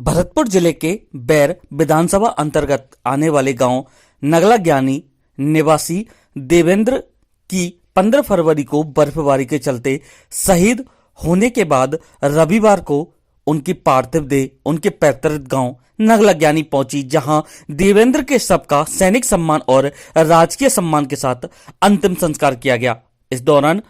भरतपुर जिले के बैर विधानसभा अंतर्गत आने वाले गांव नगला ज्ञानी निवासी देवेंद्र की 15 फरवरी को बर्फबारी के चलते शहीद होने के बाद रविवार को उनकी पार्थिव देह उनके पैतृक गांव नगला ज्ञानी पहुंची, जहां देवेंद्र के शव का सैनिक सम्मान और राजकीय सम्मान के साथ अंतिम संस्कार किया गया। इस दौरान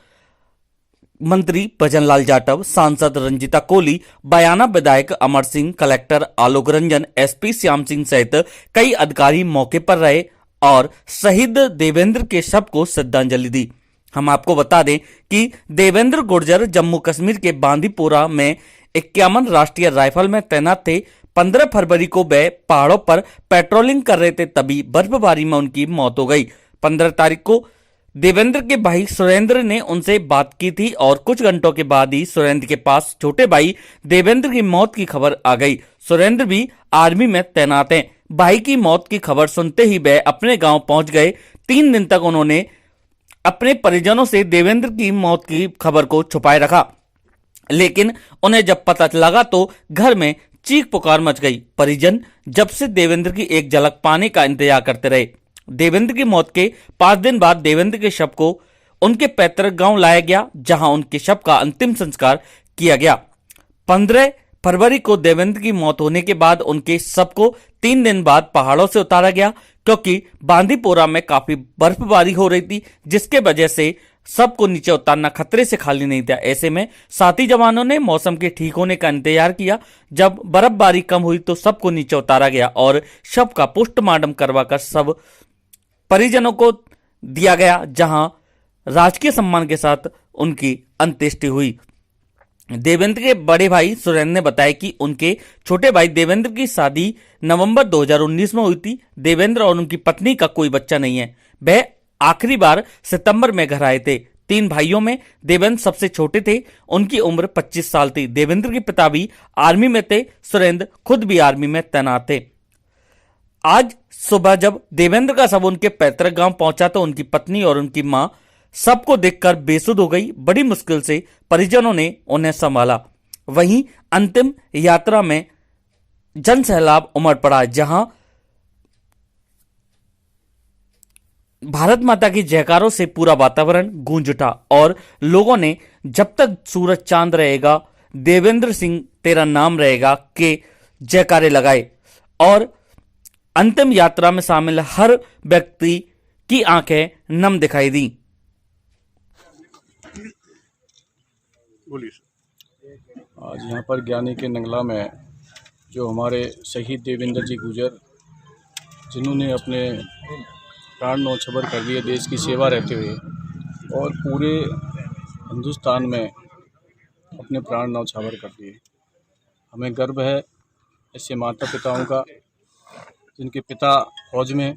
मंत्री भजनलाल जाटव, सांसद रंजीता कोली, बयाना विधायक अमर सिंह, कलेक्टर आलोक रंजन, एसपी श्याम सिंह सहित कई अधिकारी मौके पर रहे और शहीद देवेंद्र के शव को श्रद्धांजलि दी। हम आपको बता दें कि देवेंद्र गुर्जर जम्मू कश्मीर के बांदीपोरा में 51 राष्ट्रीय राइफल में तैनात थे। 15 फरवरी को वे पहाड़ों पर पेट्रोलिंग कर रहे थे, तभी बर्फबारी में उनकी मौत हो गई। 15 तारीख को देवेंद्र के भाई सुरेंद्र ने उनसे बात की थी और कुछ घंटों के बाद ही सुरेंद्र के पास छोटे भाई देवेंद्र की मौत की खबर आ गई। सुरेंद्र भी आर्मी में तैनात हैं। भाई की मौत की खबर सुनते ही वे अपने गांव पहुंच गए। 3 दिन तक उन्होंने अपने परिजनों से देवेंद्र की मौत की खबर को छुपाए रखा, लेकिन उन्हें जब पता लगा तो घर में चीख पुकार मच गई। परिजन जब से देवेंद्र की एक झलक पाने का इंतजार करते रहे। देवेंद्र की मौत के 5 दिन बाद देवेंद्र के शव को उनके पैतृक गांव लाया गया, जहां उनके शव का अंतिम संस्कार किया गया। 15 फरवरी को देवेंद्र की मौत होने के बाद उनके शव को 3 दिन बाद पहाड़ों से उतारा गया, क्योंकि बांदीपोरा में काफी बर्फबारी हो रही थी, जिसके वजह से शव को नीचे उतारना खतरे से खाली नहीं था। ऐसे में साथी जवानों ने मौसम के ठीक होने का इंतजार किया। जब बर्फबारी कम हुई तो शव को नीचे उतारा गया और शव का पोस्टमार्टम करवाकर शव परिजनों को दिया गया, जहां राजकीय सम्मान के साथ उनकी अंत्येष्टि हुई। देवेंद्र के बड़े भाई सुरेंद्र ने बताया कि उनके छोटे भाई देवेंद्र की शादी नवंबर 2019 में हुई थी। देवेंद्र और उनकी पत्नी का कोई बच्चा नहीं है। वह आखिरी बार सितंबर में घर आए थे। 3 भाइयों में देवेंद्र सबसे छोटे थे। उनकी उम्र 25 साल थी। देवेंद्र के पिता भी आर्मी में थे। सुरेंद्र खुद भी आर्मी में तैनात थे। आज सुबह जब देवेंद्र का शव उनके पैतृक गांव पहुंचा तो उनकी पत्नी और उनकी मां सबको देखकर बेसुध हो गई। बड़ी मुश्किल से परिजनों ने उन्हें संभाला। वहीं अंतिम यात्रा में जन सैलाब उमड़ पड़ा, जहां भारत माता की जयकारों से पूरा वातावरण गूंज उठा और लोगों ने जब तक सूरज चांद रहेगा, देवेंद्र सिंह तेरा नाम रहेगा के जयकारे लगाए और अंतिम यात्रा में शामिल हर व्यक्ति की आंखें नम दिखाई दी। आज यहाँ पर ज्ञानी के नंगला में जो हमारे शहीद देवेंद्र जी गुर्जर, जिन्होंने अपने प्राण न्योछावर कर दिए देश की सेवा रहते हुए और पूरे हिंदुस्तान में अपने प्राण न्योछावर कर दिए। हमें गर्व है ऐसे माता पिताओं का, जिनके पिता फौज में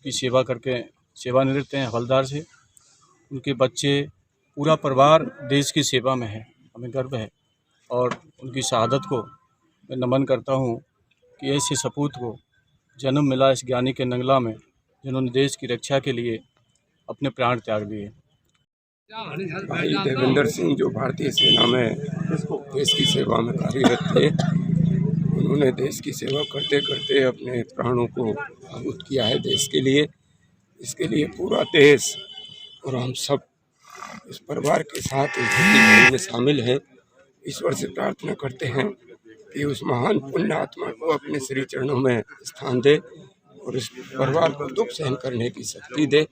की सेवा करके सेवानिवृत्त हैं हवलदार से। उनके बच्चे, पूरा परिवार देश की सेवा में है। हमें गर्व है और उनकी शहादत को मैं नमन करता हूँ कि ऐसे सपूत को जन्म मिला इस ज्ञानी के नंगला में, जिन्होंने देश की रक्षा के लिए अपने प्राण त्याग दिए। भाई देवेंद्र सिंह जो भारतीय सेना में देश की सेवा में कार्यरत थे, उन्होंने देश की सेवा करते करते अपने प्राणों को आहुत किया है देश के लिए। इसके लिए पूरा देश और हम सब इस परिवार के साथ इस घड़ी में शामिल हैं। ईश्वर से प्रार्थना करते हैं कि उस महान पुण्य आत्मा को अपने श्री चरणों में स्थान दे और इस परिवार को दुख सहन करने की शक्ति दे।